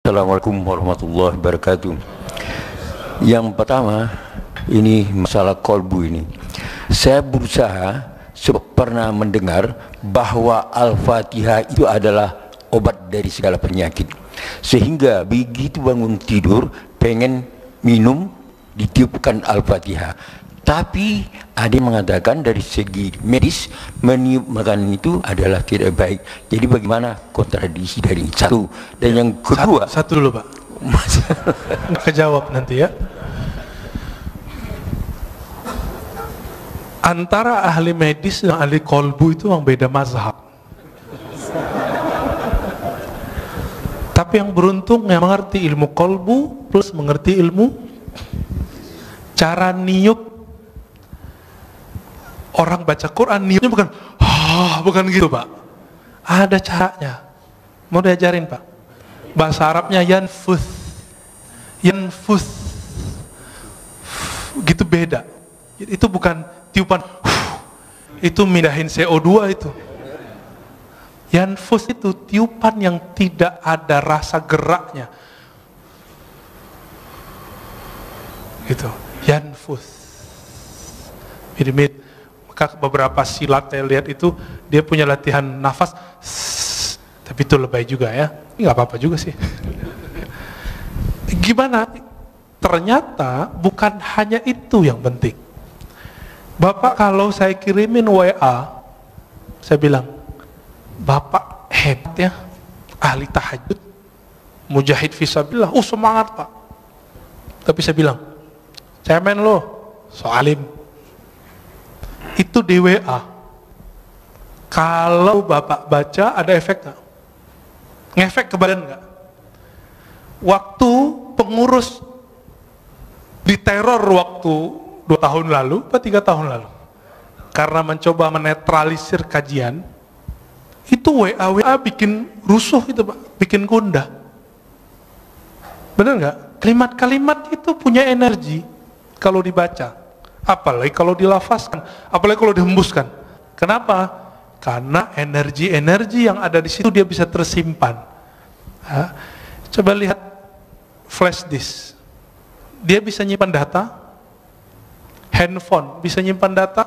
Assalamualaikum warahmatullahi wabarakatuh. Yang pertama, ini masalah kolbu ini. Saya berusaha pernah mendengar bahwa Al-Fatihah itu adalah obat dari segala penyakit. Sehingga begitu bangun tidur, pengen minum, ditiupkan Al-Fatihah. Tapi ada yang mengatakan dari segi medis meniup makanan itu adalah tidak baik. Jadi bagaimana kontradiksi dari satu dan yang kedua? Satu dulu Pak. Nggak kejawab nanti ya. Antara ahli medis dan ahli kolbu itu memang beda mazhab. Tapi yang beruntung yang mengerti ilmu kolbu plus mengerti ilmu cara niup. Orang baca Quran niupnya bukan gitu Pak. Ada caranya. Mau diajarin Pak. Bahasa Arabnya yanfuth. Gitu beda. Itu bukan tiupan. Itu mindahin CO2 itu. Yanfuth itu tiupan yang tidak ada rasa geraknya. Gitu. Yanfuth. Mirip. Maka beberapa silat saya lihat itu dia punya latihan nafas, tapi itu lebay juga ya. Ini nggak apa-apa juga sih. Gimana? Ternyata bukan hanya itu yang penting. Bapak kalau saya kirimin WA, saya bilang, Bapak hebat ya, ahli tahajud, mujahid fisabilillah, semangat Pak. Tapi saya bilang, cemen lo, soalim. Itu di WA. Kalau Bapak baca ada efek nggak? Ngefek ke badan nggak? Waktu pengurus diteror waktu 2 tahun lalu atau 3 tahun lalu karena mencoba menetralisir kajian, itu WA bikin rusuh itu Pak, bikin gundah. Benar nggak? Kalimat-kalimat itu punya energi kalau dibaca. Apalagi kalau dilafazkan, apalagi kalau dihembuskan. Kenapa? Karena energi-energi yang ada di situ dia bisa tersimpan. Coba lihat flash disk, dia bisa nyimpan data. Handphone bisa nyimpan data.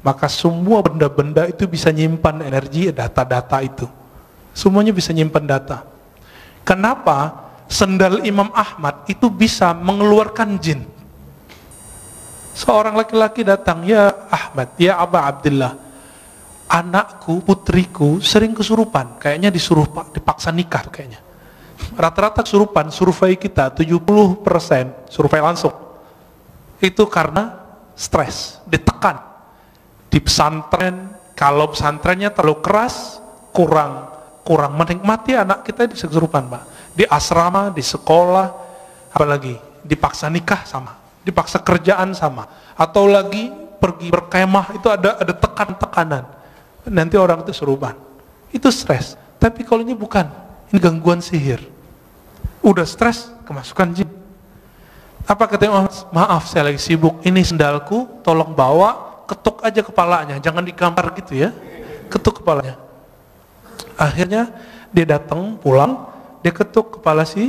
Maka semua benda-benda itu bisa nyimpan energi, data-data itu. Semuanya bisa nyimpan data. Kenapa sendal Imam Ahmad itu bisa mengeluarkan jin? Seorang laki-laki datang, ya Ahmad, ya Aba Abdullah, anakku, putriku sering kesurupan, kayaknya disuruh dipaksa nikah kayaknya. Rata-rata kesurupan, survei kita 70% survei langsung. Itu karena stres, ditekan. Di pesantren, kalau pesantrennya terlalu keras, kurang menikmati anak kita bisa kesurupan Pak. Di asrama, di sekolah, apalagi dipaksa nikah sama. Dipaksa kerjaan sama, atau lagi pergi berkemah itu ada tekanan, nanti orang itu seruban, itu stres. Tapi kalau ini bukan, ini gangguan sihir, udah stres kemasukan jin. Apa katanya? Maaf saya lagi sibuk, ini sendalku tolong bawa, ketuk aja kepalanya, jangan digambar gitu ya, ketuk kepalanya. Akhirnya dia datang pulang, dia ketuk kepala si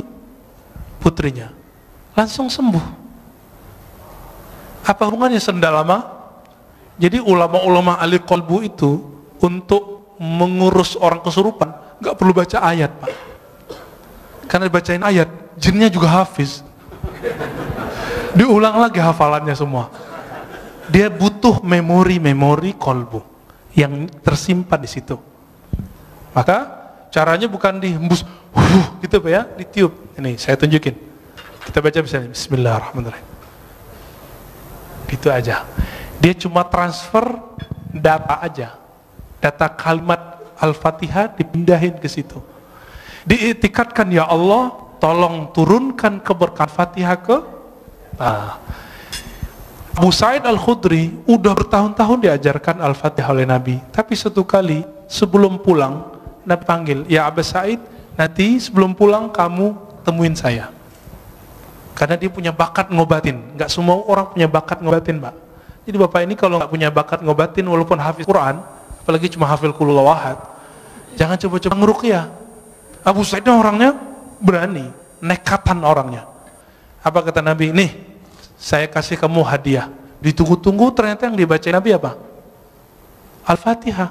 putrinya, langsung sembuh. Apa hubungannya sendal sama? Jadi ulama-ulama ahli kolbu itu untuk mengurus orang kesurupan nggak perlu baca ayat Pak, karena dibacain ayat jinnya juga hafiz, diulang lagi hafalannya semua. Dia butuh memori kolbu yang tersimpan di situ. Maka caranya bukan dihembus gitu Pak ya, ditiup. Ini saya tunjukin, kita baca misalnya Bismillahirrahmanirrahim. Itu aja. Dia cuma transfer data aja. Data kalimat Al-Fatihah dipindahin ke situ. Diiktikadkan, ya Allah, tolong turunkan keberkahan Fatihah ke Abu Sa'id Al-Khudri udah bertahun-tahun diajarkan Al-Fatihah oleh Nabi. Tapi satu kali sebelum pulang Nabi panggil, ya Abu Sa'id, nanti sebelum pulang kamu temuin saya. Karena dia punya bakat ngobatin. Nggak semua orang punya bakat ngobatin Pak. Jadi Bapak ini kalau nggak punya bakat ngobatin, walaupun hafiz Quran, apalagi cuma hafil qul huwallahu ahad, jangan coba-coba ngeruqyah. Abu Sa'id orangnya berani, nekatan orangnya. Apa kata Nabi? Nih, saya kasih kamu hadiah. Ditunggu-tunggu ternyata yang dibaca Nabi apa? Al-Fatihah.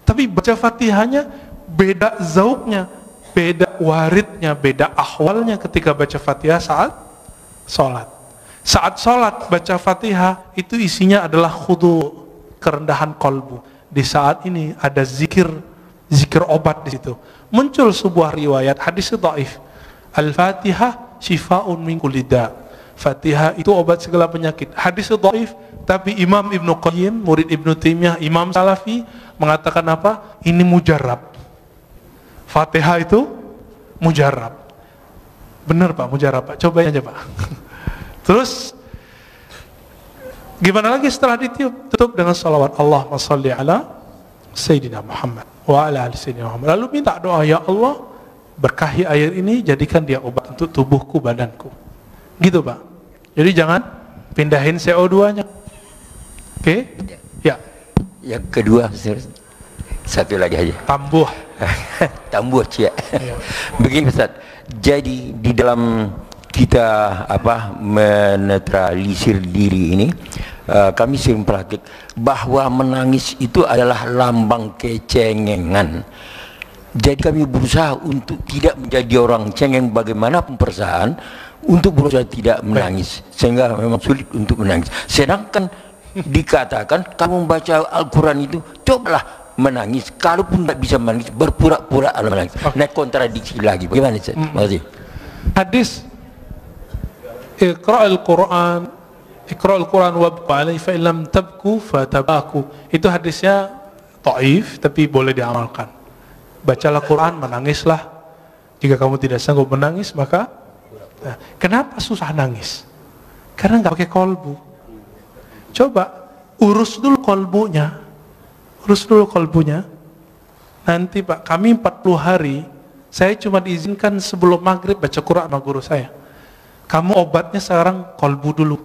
Tapi baca Fatihahnya beda zauknya, beda waridnya, beda ahwalnya ketika baca Fatihah saat sholat. Saat sholat baca Fatihah itu isinya adalah khudu, kerendahan kolbu. Di saat ini ada zikir obat di situ. Muncul sebuah riwayat hadis dhaif. Al-Fatihah shifa'un min kulli da'. Fatihah itu obat segala penyakit. Hadis dhaif, tapi Imam Ibnu Qayyim, murid Ibnu Taimiyah, Imam Salafi mengatakan apa? Ini mujarab. Fatihah itu mujarab. Benar Pak, mujarab Pak. Cobain aja Pak. Terus gimana lagi setelah ditiup? Tutup dengan salawat Allahumma shalli ala Sayyidina Muhammad wa ala ali Sayyidina Muhammad. Lalu minta doa, ya Allah, berkahi air ini, jadikan dia obat untuk tubuhku, badanku. Gitu Pak. Jadi jangan pindahin CO2-nya. Oke? Ya. Yang kedua, satu lagi aja. Tambuh. Tambuh cia. Ya. Begini Ustaz. Jadi di dalam kita menetralisir diri ini, kami sering praktik bahwa menangis itu adalah lambang kecengengan. Jadi kami berusaha untuk tidak menjadi orang cengeng bagaimanapun perasaan, untuk berusaha tidak menangis, sehingga memang sulit untuk menangis. Sedangkan dikatakan kamu membaca Al-Quran itu cobalah menangis, kalaupun tidak bisa menangis berpura-pura menangis. Nah, kontradiksi lagi. Bagaimana Ustaz? Makasih. Hadis Iqra'ul Quran wabku alaihi fa illam tabku fatabaku. Itu hadisnya dhaif tapi boleh diamalkan. Bacalah Quran, menangislah. Jika kamu tidak sanggup menangis, maka kenapa susah nangis? Karena nggak pakai kolbu. Coba urus dulu kolbunya. Nanti Pak, kami 40 hari, saya cuma diizinkan sebelum maghrib baca Quran sama guru saya. Kamu obatnya sekarang kolbu dulu.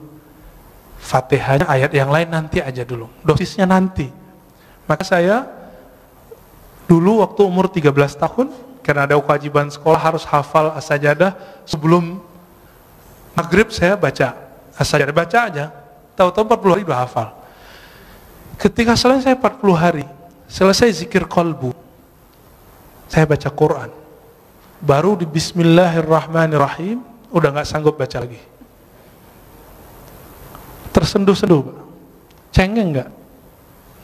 Fatihahnya, ayat yang lain nanti aja dulu. Dosisnya nanti. Maka saya dulu waktu umur 13 tahun, karena ada kewajiban sekolah harus hafal as-sajadah, sebelum maghrib saya baca as-sajadah, baca aja. Tahu-tahu 40 hari udah hafal. Ketika selesai 40 hari, selesai zikir kolbu, saya baca Quran. Baru di Bismillahirrahmanirrahim, udah nggak sanggup baca lagi. Tersenduh-senduh Pak. Cengeng nggak?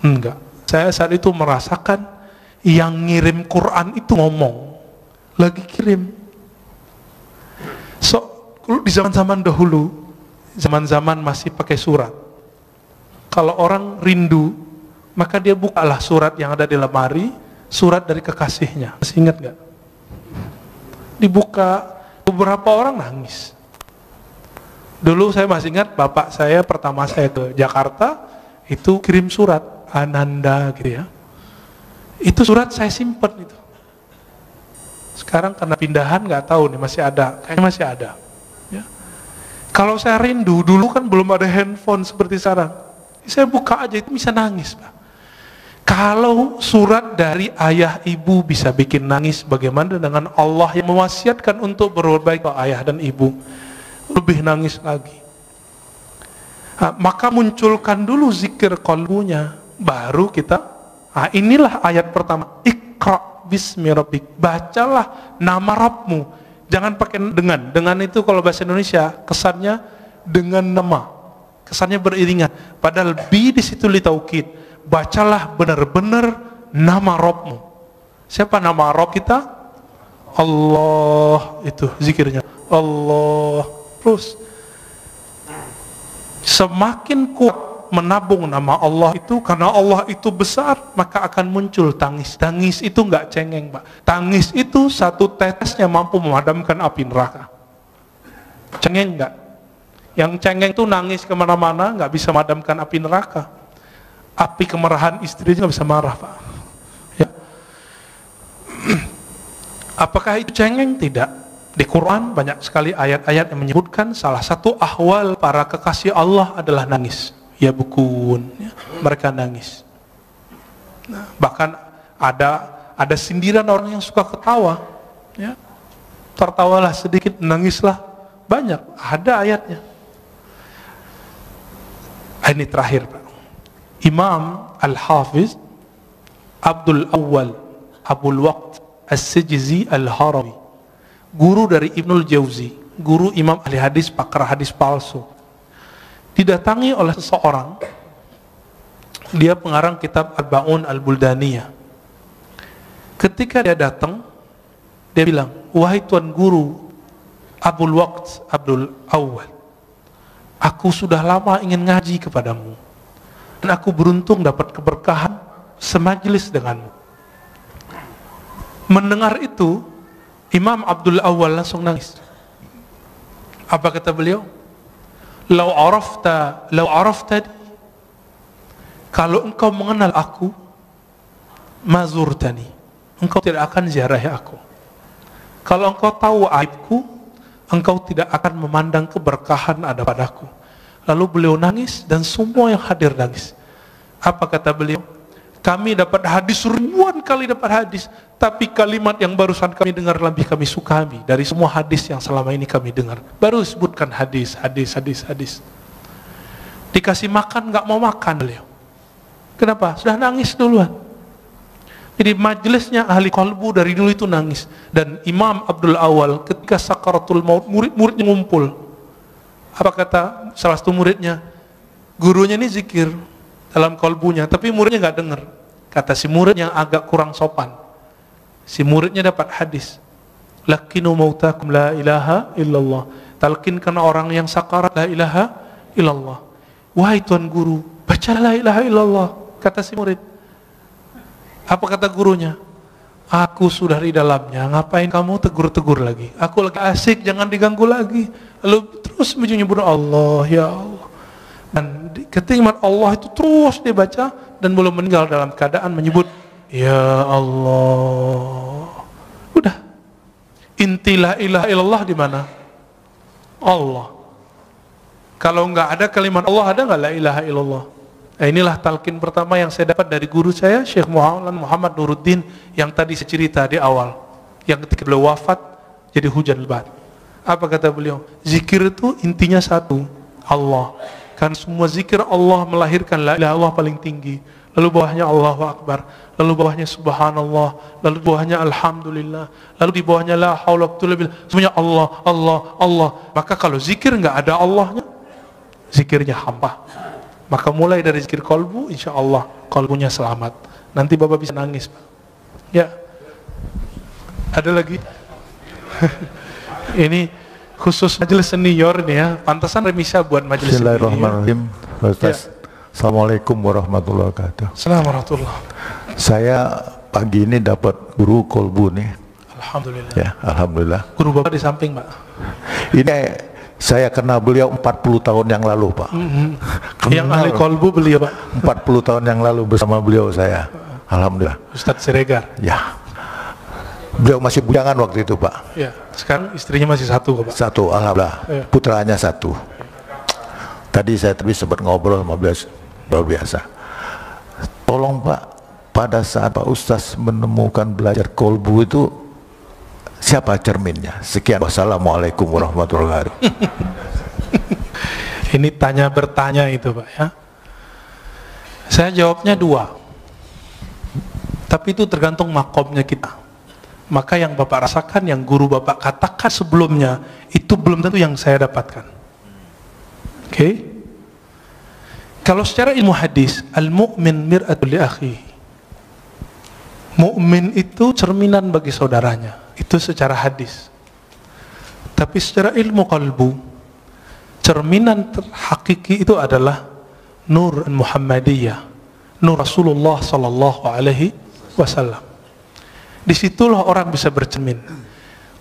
Enggak. Saya saat itu merasakan yang ngirim Quran itu ngomong, lagi kirim. Di zaman-zaman dahulu, zaman-zaman masih pakai surat, kalau orang rindu, maka dia bukalah surat yang ada di lemari, surat dari kekasihnya. Masih ingat nggak? Dibuka, beberapa orang nangis. Dulu saya masih ingat, bapak saya pertama saya ke Jakarta, itu kirim surat, Ananda gitu ya. Itu surat saya simpen itu. Sekarang karena pindahan nggak tahu nih, masih ada, kayaknya masih ada. Ya. Kalau saya rindu, dulu kan belum ada handphone seperti sekarang. Saya buka aja itu bisa nangis Pak. Kalau surat dari ayah ibu bisa bikin nangis, bagaimana dengan Allah yang mewasiatkan untuk berbuat baik ke ayah dan ibu? Lebih nangis lagi. Nah, maka munculkan dulu zikir kolbunya, baru kita. Nah, inilah ayat pertama. Iqra bismi rabbik. Bacalah nama Rabbmu. Jangan pakai dengan. Dengan itu kalau bahasa Indonesia kesannya dengan nama. Kesannya beriringan. Padahal bi di situ li taukid. Bacalah benar-benar nama Rabbmu. Siapa nama Rabb kita? Allah, itu zikirnya. Allah. Terus semakin kuat menabung nama Allah itu, karena Allah itu besar, maka akan muncul tangis. Tangis itu nggak cengeng Pak. Tangis itu satu tetesnya mampu memadamkan api neraka. Cengeng nggak? Yang cengeng itu nangis kemana-mana, nggak bisa memadamkan api neraka. Api kemarahan istrinya nggak bisa marah Pak. Ya. Apakah itu cengeng? Tidak. Di Quran banyak sekali ayat-ayat yang menyebutkan salah satu ahwal para kekasih Allah adalah nangis. Ya bukun, ya, mereka nangis. Nah, bahkan ada sindiran orang yang suka ketawa. Ya. tertawalah sedikit, nangislah banyak, ada ayatnya. Ini terakhir, Pak. Imam Al-Hafiz Abdul Awwal Abul Waqt As-Sijzi Al-Harawi, guru dari Ibnul Jauzi, guru imam ahli hadis, pakar hadis palsu, didatangi oleh seseorang. Dia pengarang kitab Al-Ba'un Al-Buldaniyah. Ketika dia datang, dia bilang, wahai tuan guru Abul Waqt Abdul Awwal, aku sudah lama ingin ngaji kepadamu, dan aku beruntung dapat keberkahan semajlis denganmu. Mendengar itu, Imam Abdul Awwal langsung nangis. Apa kata beliau? Lau arafta, kalau engkau mengenal aku, mazurtani, engkau tidak akan ziarahi aku. Kalau engkau tahu aibku, engkau tidak akan memandang keberkahan ada padaku. Lalu beliau nangis dan semua yang hadir nangis. Apa kata beliau? Kami dapat hadis, ribuan kali dapat hadis, tapi kalimat yang barusan kami dengar lebih kami sukai dari semua hadis yang selama ini kami dengar. Baru sebutkan hadis. Dikasih makan nggak mau makan beliau. Kenapa? Sudah nangis duluan. Jadi majelisnya ahli qalbu dari dulu itu nangis. Dan Imam Abdul Awwal ketika sakaratul maut, murid-muridnya ngumpul. Apa kata salah satu muridnya? Gurunya ini zikir dalam kalbunya, tapi muridnya nggak dengar. Kata si murid yang agak kurang sopan, si muridnya dapat hadis, lakinu mautakum la ilaha illallah, talkinkan orang yang sakarat la ilaha illallah. Wahai tuan guru, baca la ilaha illallah. Kata si murid. Apa kata gurunya? Aku sudah di dalamnya, ngapain kamu tegur-tegur lagi? Aku lagi asik, jangan diganggu lagi. Lalu terus menyebut Allah, ya Allah. Dan ketika Allah itu terus dibaca dan belum meninggal dalam keadaan menyebut ya Allah. Udah. Inti la ilaha illallah di mana? Allah. Kalau enggak ada kalimat Allah, ada enggak la ilaha illallah? Nah, inilah talqin pertama yang saya dapat dari guru saya, Syekh Muhammad Nuruddin, yang tadi saya cerita di awal, yang ketika beliau wafat jadi hujan lebat. Apa kata beliau? Zikir itu intinya satu, Allah. Kan semua zikir Allah melahirkan la ilaha illallah paling tinggi, lalu bawahnya Allahu Akbar, lalu bawahnya Subhanallah, lalu bawahnya Alhamdulillah, lalu di bawahnya la haula wa quwwata illa billah, semuanya Allah, Allah, Allah. Maka kalau zikir nggak ada Allahnya, zikirnya hampa. Maka mulai dari zikir kolbu, insya Allah kolbunya selamat. Nanti Bapak bisa nangis, Pak. Ya, ada lagi. Ini khusus majelis senior nih ya. Pantasan remisa buat majelis senior. Bismillahirrahmanirrahim. Ustaz. Ya. Assalamualaikum warahmatullahi wabarakatuh. Assalamualaikum warahmatullahi. Saya pagi ini dapat guru kolbu nih. Alhamdulillah. Ya, alhamdulillah. Guru Bapak di samping, Pak. Ini saya kenal beliau 40 tahun yang lalu, Pak. Yang ahli kolbu beliau, Pak. 40 tahun yang lalu bersama beliau saya. Alhamdulillah. Ustadz Siregar. Ya. Beliau masih bujangan waktu itu, Pak. Ya. Sekarang istrinya masih satu, Pak. Satu, alhamdulillah. Ya. Putranya satu. Tadi saya sempat ngobrol sama beliau, luar biasa. Tolong, Pak, pada saat Pak Ustaz menemukan belajar kolbu itu, siapa cerminnya? Sekian. Wassalamualaikum warahmatullahi wabarakatuh. Ini tanya bertanya itu, Pak, ya. Saya jawabnya dua. Tapi itu tergantung makomnya kita. Maka yang Bapak rasakan, yang guru Bapak katakan sebelumnya, itu belum tentu yang saya dapatkan. Oke? Kalau secara ilmu hadis, al-mu'min mir'atul li akhihi. Mu'min itu cerminan bagi saudaranya. Itu secara hadis. Tapi secara ilmu kalbu, cerminan hakiki itu adalah nur Muhammadiyah, nur Rasulullah sallallahu alaihi wasallam. Disitulah orang bisa bercermin.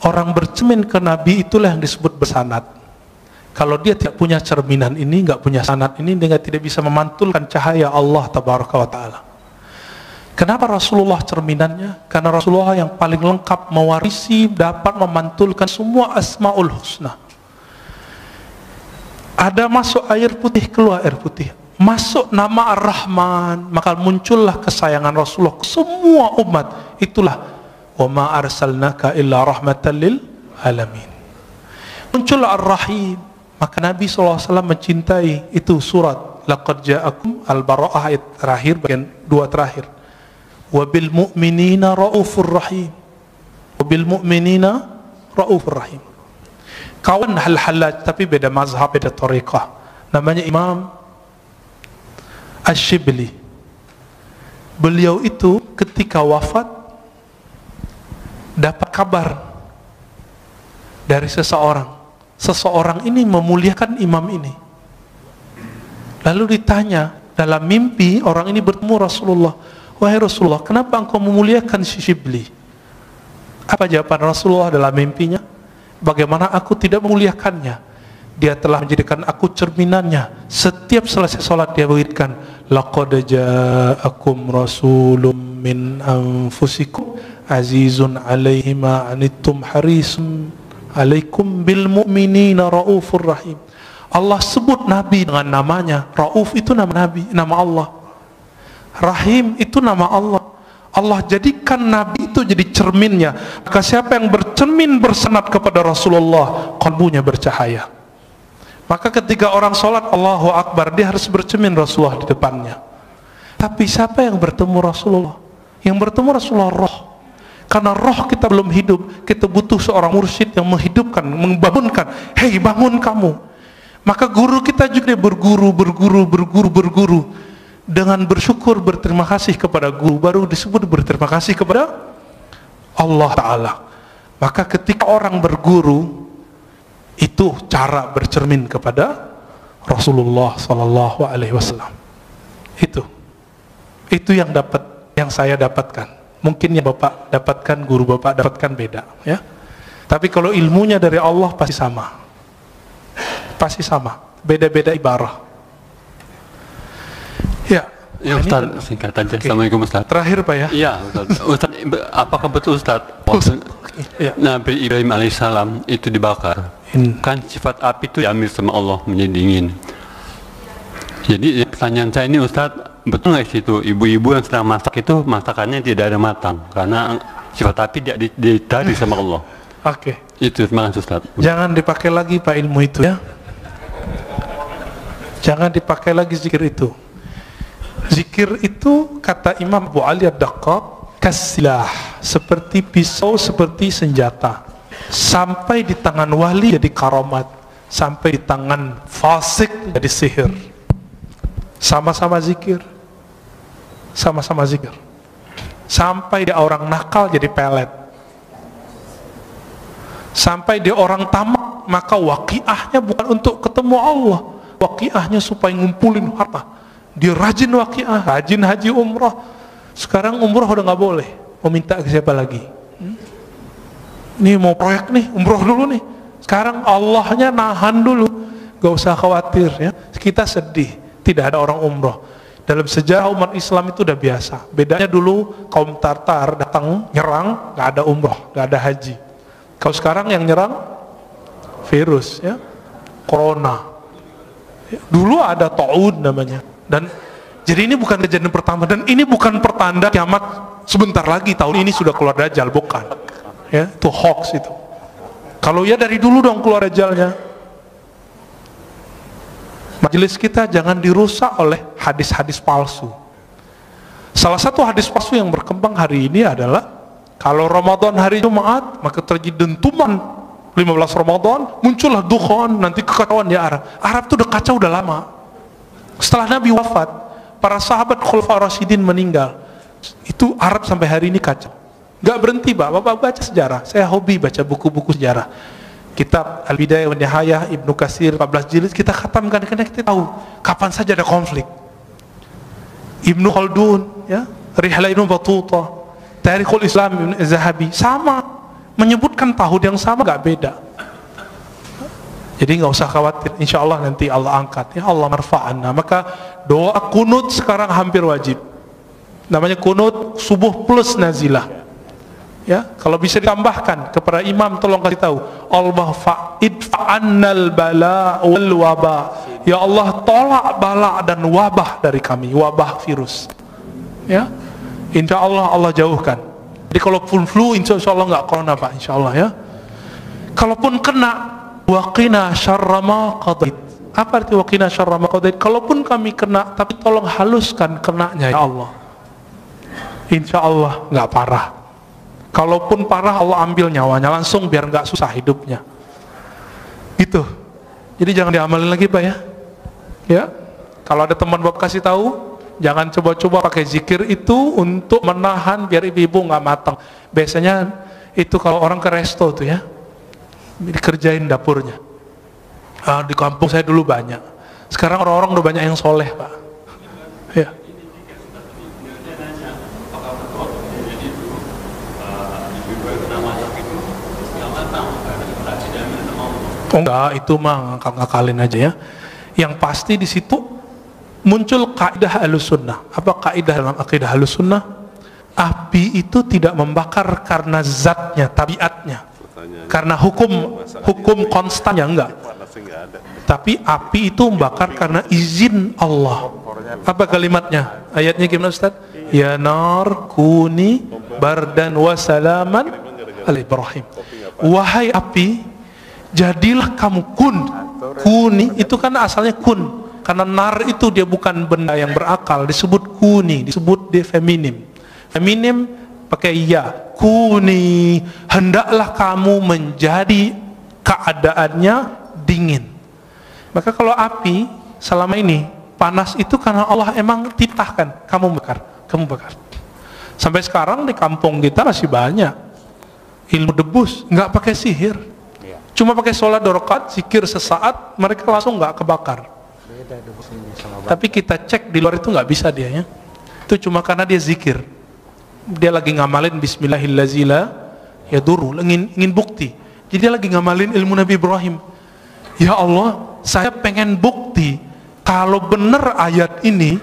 Orang bercermin ke Nabi itulah yang disebut bersanad. Kalau dia tidak punya cerminan ini, nggak punya sanad ini, dia tidak bisa memantulkan cahaya Allah tabaraka wa ta'ala. Kenapa Rasulullah cerminannya? Karena Rasulullah yang paling lengkap mewarisi, dapat memantulkan semua asmaul husna. Ada masuk air putih, keluar air putih. Masuk nama Ar-Rahman, maka muncullah kesayangan Rasulullah ke semua umat. Itulah wa ma arsalnaka illa rahmatan lil alamin. Muncul Ar-Rahim, maka Nabi SAW mencintai itu surat laqad ja'akum Al-Bara'ah ayat terakhir, bagian 2 terakhir. Wabil mu'minina raufur rahim. Wabil mu'minina raufur rahim. Kawan Hal-Hallaj, tapi beda mazhab, beda tariqah. Namanya Imam Ash-Shibli. Beliau itu ketika wafat dapat kabar dari seseorang. Seseorang ini memuliakan imam ini. Lalu ditanya dalam mimpi, orang ini bertemu Rasulullah. Wahai Rasulullah, kenapa engkau memuliakan si Shibli? Apa jawaban Rasulullah dalam mimpinya? Bagaimana aku tidak memuliakannya? Dia telah menjadikan aku cerminannya. Setiap selesai sholat dia berikan, laqad ja'akum rasulun min anfusikum azizun alaihi ma anittum harisun alaikum bil mu'minina raufur rahim. Allah sebut Nabi dengan namanya. Rauf itu nama Nabi, nama Allah. Rahim itu nama Allah. Allah jadikan Nabi itu jadi cerminnya. Maka siapa yang bercermin bersenat kepada Rasulullah, kalbunya bercahaya. Maka ketika orang sholat Allahu Akbar, dia harus bercermin Rasulullah di depannya. Tapi siapa yang bertemu Rasulullah? Yang bertemu Rasulullah roh. Karena roh kita belum hidup, kita butuh seorang mursyid yang menghidupkan, membangunkan. Hei, bangun kamu. Maka guru kita juga berguru dengan bersyukur, berterima kasih kepada guru, baru disebut berterima kasih kepada Allah Ta'ala. Maka ketika orang berguru, itu cara bercermin kepada Rasulullah Sallallahu Alaihi Wasallam. Itu yang saya dapatkan. Mungkin yang Bapak dapatkan, guru Bapak dapatkan beda, ya. Tapi kalau ilmunya dari Allah pasti sama, beda-beda ibarah. Ya Ustaz, singkat aja. Okay. Assalamualaikum Ustaz. Terakhir Pak ya? Iya Ustaz. Ustaz, apakah betul Ustaz ya. Nabi Ibrahim alaihissalam itu dibakar? Kan sifat api itu diambil sama Allah menjadi dingin. Jadi pertanyaan saya ini Ustaz, betul nggak situ ibu-ibu yang sedang masak itu masakannya tidak ada matang karena sifat api ditarik sama Allah? Oke. Itu terima kasih Ustaz. Jangan dipakai lagi Pak ilmu itu ya. Jangan dipakai lagi zikir itu. Zikir itu kata Imam Abu Ali Ad-Daqqaq kasilah, seperti pisau, seperti senjata. Sampai di tangan wali jadi karamat, sampai di tangan fasik jadi sihir. Sama-sama zikir. Sama-sama zikir. Sampai dia orang nakal jadi pelet. Sampai dia orang tamak, maka waqiahnya bukan untuk ketemu Allah. Waqiahnya supaya ngumpulin harta. Dia rajin waqiah, rajin haji umrah. Sekarang umrah udah nggak boleh. Mau minta ke siapa lagi? Nih mau proyek nih, umrah dulu nih. Sekarang Allahnya nahan dulu. Gak usah khawatir ya. Kita sedih, tidak ada orang umrah. Dalam sejarah umat Islam itu udah biasa. Bedanya dulu kaum Tartar datang nyerang, nggak ada umrah, nggak ada haji. Kalau sekarang yang nyerang virus ya, corona. Dulu ada ta'ud namanya. Dan jadi ini bukan kejadian pertama, dan ini bukan pertanda kiamat sebentar lagi, tahun ini sudah keluar Dajjal, bukan ya, itu hoax itu. Kalau ya dari dulu dong keluar Dajjalnya. Majelis kita jangan dirusak oleh hadis-hadis palsu. Salah satu hadis palsu yang berkembang hari ini adalah kalau Ramadan hari Jumat maka terjadi dentuman 15 Ramadan, muncullah dukhan, nanti kekacauan di Arab. Arab itu udah kacau udah lama. Setelah Nabi wafat, para sahabat Khulafaur Rasyidin meninggal. Itu Arab sampai hari ini kacau. Gak berhenti Bapak baca sejarah. Saya hobi baca buku-buku sejarah. Kitab Al-Bidayah wa Nihayah Ibnu Katsir 14 jilid kita khatamkan karena kita tahu kapan saja ada konflik. Ibnu Khaldun, ya, Rihlah Ibnu Battuta, Tarikhul Islam Ibnu Zahabi, sama menyebutkan tahun yang sama, gak beda. Jadi nggak usah khawatir, insya Allah nanti Allah angkat, ya Allah marfa'anna. Maka doa kunut sekarang hampir wajib. Namanya kunut subuh plus nazilah. Ya, kalau bisa ditambahkan kepada imam, tolong kasih tahu, Allah fa'idfa'annal bala wal waba. Ya Allah tolak bala dan wabah dari kami, wabah virus. Ya, insya Allah Allah jauhkan. Jadi kalau flu insya Allah nggak corona Pak, insya Allah ya. Kalaupun kena, waqina syarra ma qadait. Apa arti waqina syarra ma qadait? Kalaupun kami kena, tapi tolong haluskan kenanya ya Allah. Insya Allah nggak parah. Kalaupun parah, Allah ambil nyawanya langsung biar nggak susah hidupnya. Gitu. Jadi jangan diamalin lagi Pak ya. Ya. Kalau ada teman Bapak kasih tahu, jangan coba-coba pakai zikir itu untuk menahan biar ibu-ibu nggak matang. Biasanya itu kalau orang ke resto tuh ya, dikerjain dapurnya. Di kampung saya dulu banyak. Sekarang orang-orang udah banyak yang soleh Pak. Ya. Oh enggak, itu mah ngakal-ngakalin aja ya. Yang pasti di situ muncul kaidah Ahlussunnah. Apa kaidah dalam akidah Ahlussunnah? Api itu tidak membakar karena zatnya, tabiatnya. Karena hukum konstannya enggak. Tapi api itu membakar karena izin Allah. Apa kalimatnya? Ayatnya gimana Ustaz? Ya nar kuni bardan wa salaman ala Ibrahim. Wahai api, jadilah kamu kuni itu kan asalnya kun, karena nar itu dia bukan benda yang berakal, disebut kuni, disebut dia feminim pakai ya, kuni, hendaklah kamu menjadi keadaannya dingin. Maka kalau api selama ini panas itu karena Allah emang titahkan kamu bakar. Sampai sekarang di kampung kita masih banyak ilmu debus, nggak pakai sihir. Cuma pakai sholat 2 rakaat, zikir sesaat, mereka langsung nggak kebakar. Tapi kita cek di luar itu nggak bisa dia ya. Itu cuma karena dia zikir. Dia lagi ngamalin Bismillahirrahmanirrahim, ya duru, ingin bukti. Jadi dia lagi ngamalin ilmu Nabi Ibrahim. Ya Allah, saya pengen bukti kalau benar ayat ini,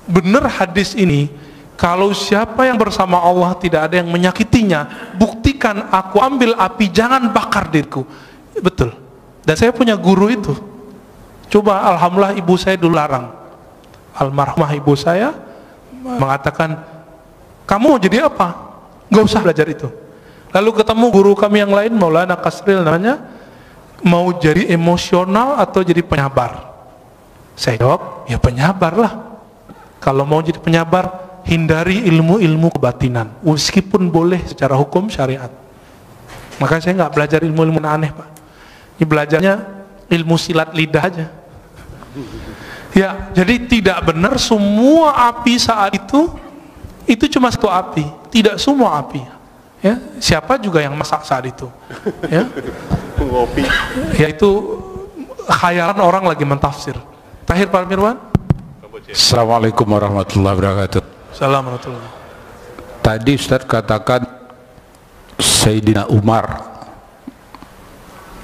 benar hadis ini, kalau siapa yang bersama Allah tidak ada yang menyakitinya, buktikan aku ambil api, jangan bakar diriku. Betul. Dan saya punya guru itu. Coba, alhamdulillah ibu saya dulu larang. Almarhumah ibu saya mengatakan, kamu mau jadi apa? Gak usah belajar itu. Lalu ketemu guru kami yang lain, Maulana Kasril namanya, mau jadi emosional atau jadi penyabar? Saya jawab, ya penyabar lah. Kalau mau jadi penyabar, hindari ilmu-ilmu kebatinan, meskipun boleh secara hukum syariat. Maka saya nggak belajar ilmu-ilmu aneh Pak. Ini belajarnya ilmu silat lidah aja. Ya, jadi tidak benar semua api saat itu cuma satu api, tidak semua api. Ya, siapa juga yang masak saat itu? Ya, ya itu khayalan orang lagi mentafsir. Tahir Pak Mirwan. Assalamualaikum warahmatullahi wabarakatuh. Assalamualaikum. Tadi Ustaz katakan Sayyidina Umar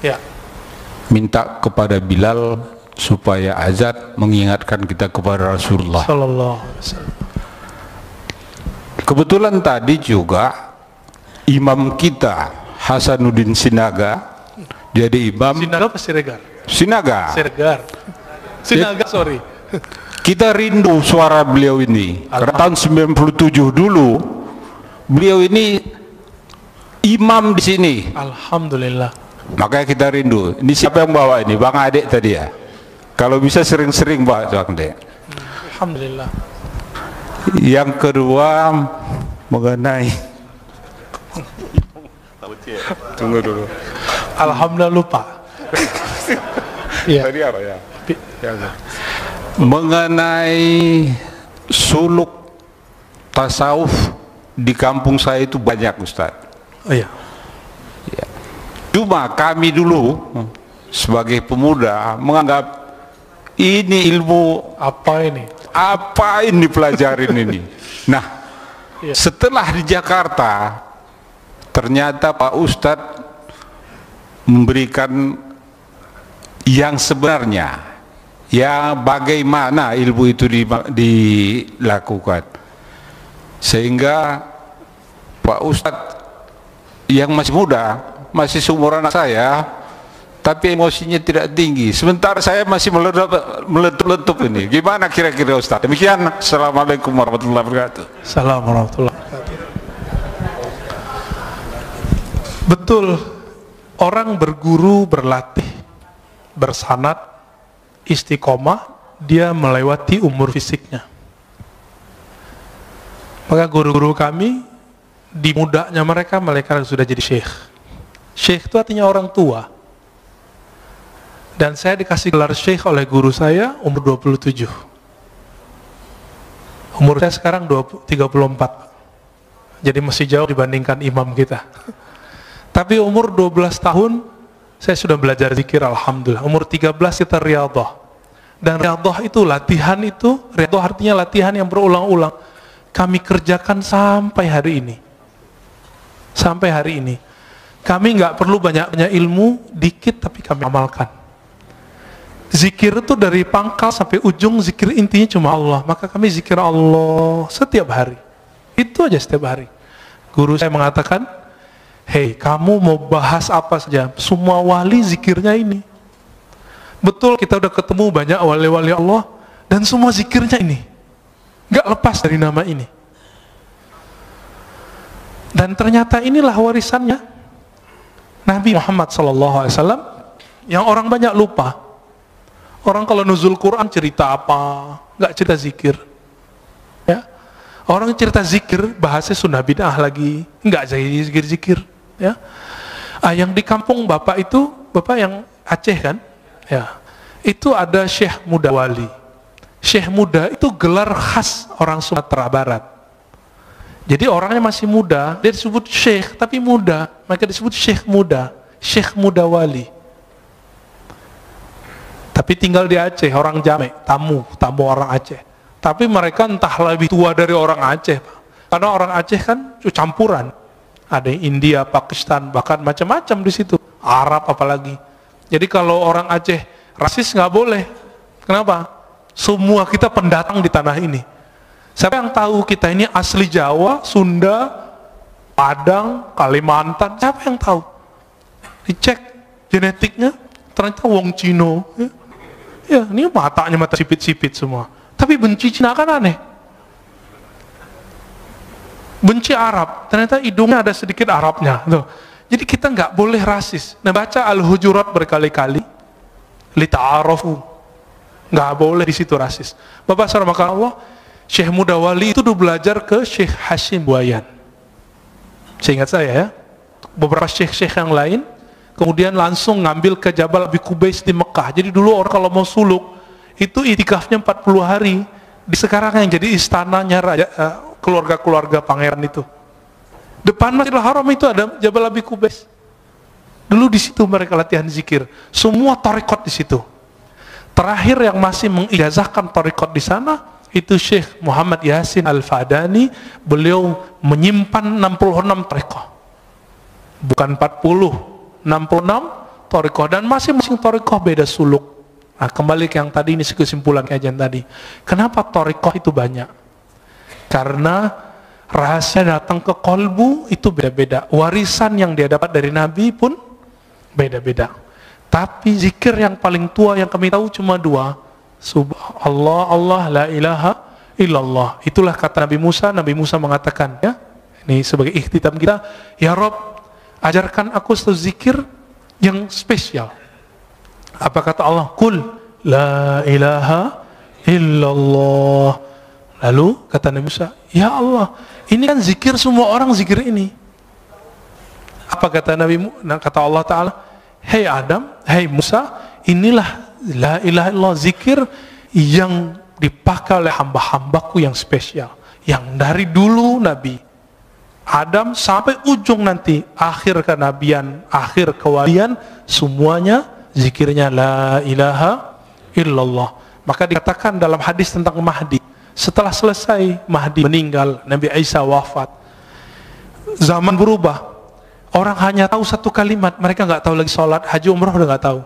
ya minta kepada Bilal supaya azan mengingatkan kita kepada Rasulullah sallallahu alaihi wasallam. Kebetulan tadi juga imam kita Hasanuddin Sinaga jadi imam. Sinaga apa Siregar? Sinaga, sorry. Kita rindu suara beliau ini. Karena tahun 97 dulu beliau ini imam di sini. Alhamdulillah. Makanya kita rindu. Ini siapa yang bawa ini? Bang Adek tadi ya. Kalau bisa sering-sering bawa Bang Adek. Alhamdulillah. Yang kedua mengenai tunggu dulu. Alhamdulillah lupa. Iya. Tadi apa ya? Mengenai suluk tasawuf di kampung saya itu banyak Ustaz. Oh iya. Ya. Cuma kami dulu sebagai pemuda menganggap ini ilmu Apa ini? apa ini pelajarin ini. Nah, Ya. setelah di Jakarta ternyata Pak Ustadz memberikan yang sebenarnya, ya bagaimana ilmu itu dilakukan, sehingga Pak Ustadz yang masih muda, masih seumuran saya, tapi emosinya tidak tinggi, sementara saya masih meletup-letup ini. Gimana kira-kira Ustadz? Demikian. Assalamualaikum warahmatullahi wabarakatuh. Assalamualaikum warahmatullahi wabarakatuh. Betul, orang berguru, berlatih, bersanad, istiqomah, dia melewati umur fisiknya. Maka guru-guru kami, di mudanya mereka sudah jadi syekh. Syekh itu artinya orang tua. Dan saya dikasih gelar syekh oleh guru saya umur 27. Umur saya sekarang 34. Jadi masih jauh dibandingkan imam kita. Tapi umur 12 tahun saya sudah belajar zikir, alhamdulillah. Umur 13 kita riyadhah. Dan riyadhah itu latihan itu, riyadhah artinya latihan yang berulang-ulang. Kami kerjakan sampai hari ini. Sampai hari ini. Kami nggak perlu banyak-banyak ilmu, dikit tapi kami amalkan. Zikir itu dari pangkal sampai ujung, zikir intinya cuma Allah. Maka kami zikir Allah setiap hari. Itu aja setiap hari. Guru saya mengatakan, hei, kamu mau bahas apa saja, semua wali zikirnya ini. Betul, kita udah ketemu banyak wali-wali Allah, dan semua zikirnya ini. Gak lepas dari nama ini. Dan ternyata inilah warisannya Nabi Muhammad SAW, yang orang banyak lupa. Orang kalau nuzul Quran cerita apa, gak cerita zikir. Ya, orang cerita zikir, bahasnya sunnah bid'ah lagi, gak jadi zikir-zikir. Ya, yang di kampung bapak itu, bapak yang Aceh kan, ya, itu ada Syekh Muda Wali. Syekh Muda itu gelar khas orang Sumatera Barat. Jadi orangnya masih muda, dia disebut Syekh tapi muda, maka disebut Syekh Muda, Syekh Muda Wali. Tapi tinggal di Aceh, orang Jamek, tamu orang Aceh. Tapi mereka entah lebih tua dari orang Aceh, karena orang Aceh kan campuran. Ada yang India, Pakistan, bahkan macam-macam di situ. Arab apalagi. Jadi kalau orang Aceh rasis nggak boleh. Kenapa? Semua kita pendatang di tanah ini. Siapa yang tahu kita ini asli Jawa, Sunda, Padang, Kalimantan? Siapa yang tahu? Dicek genetiknya, ternyata wong Cino. Ya, ini matanya mata sipit-sipit semua. Tapi benci Cina kan aneh. Benci Arab, ternyata hidungnya ada sedikit Arabnya. Tuh. Jadi kita nggak boleh rasis. Nah, baca Al-Hujurat berkali-kali, lita'arafu. Nggak boleh di situ rasis. Bapak saudara maka Allah, Syekh Muda Wali itu dulu belajar ke Syekh Hashim Buayan. Seingat saya ya, beberapa syekh-syekh yang lain, kemudian langsung ngambil ke Jabal Abi Qubais di Mekah. Jadi dulu orang kalau mau suluk, itu itikafnya 40 hari. Di sekarang yang jadi istananya raja, keluarga-keluarga pangeran itu. Depan Masjidil Haram itu ada Jabal Abi Qubais. Dulu di situ mereka latihan zikir. Semua tarekat di situ. Terakhir yang masih mengijazahkan tarekat di sana itu Syekh Muhammad Yasin Al-Fadani. Beliau menyimpan 66 tarekat. Bukan 40. 66 tarekat, dan masing-masing tarekat beda suluk. Nah, kembali ke yang tadi, ini kesimpulan kajian tadi. Kenapa tarekat itu banyak? Karena rahasia datang ke kolbu itu beda-beda. Warisan yang dia dapat dari Nabi pun beda-beda. Tapi zikir yang paling tua yang kami tahu cuma dua. Subhanallah, Allah, la ilaha illallah. Itulah kata Nabi Musa. Nabi Musa mengatakan, ya, ini sebagai ikhtitam kita, ya Rob, ajarkan aku satu zikir yang spesial. Apa kata Allah? Qul la ilaha illallah. Lalu kata Nabi Musa, ya Allah, ini kan zikir semua orang zikir ini. Apa kata kata Allah Ta'ala? Hei Adam, hei Musa, inilah la ilaha illallah, zikir yang dipakai oleh hamba-hambaku yang spesial, yang dari dulu Nabi Adam sampai ujung nanti akhir kenabian, akhir kewalian, semuanya zikirnya la ilaha illallah. Maka dikatakan dalam hadis tentang Mahdi, setelah selesai Mahdi meninggal, Nabi Isa wafat, zaman berubah. Orang hanya tahu satu kalimat, mereka nggak tahu lagi sholat, haji, umrah udah nggak tahu.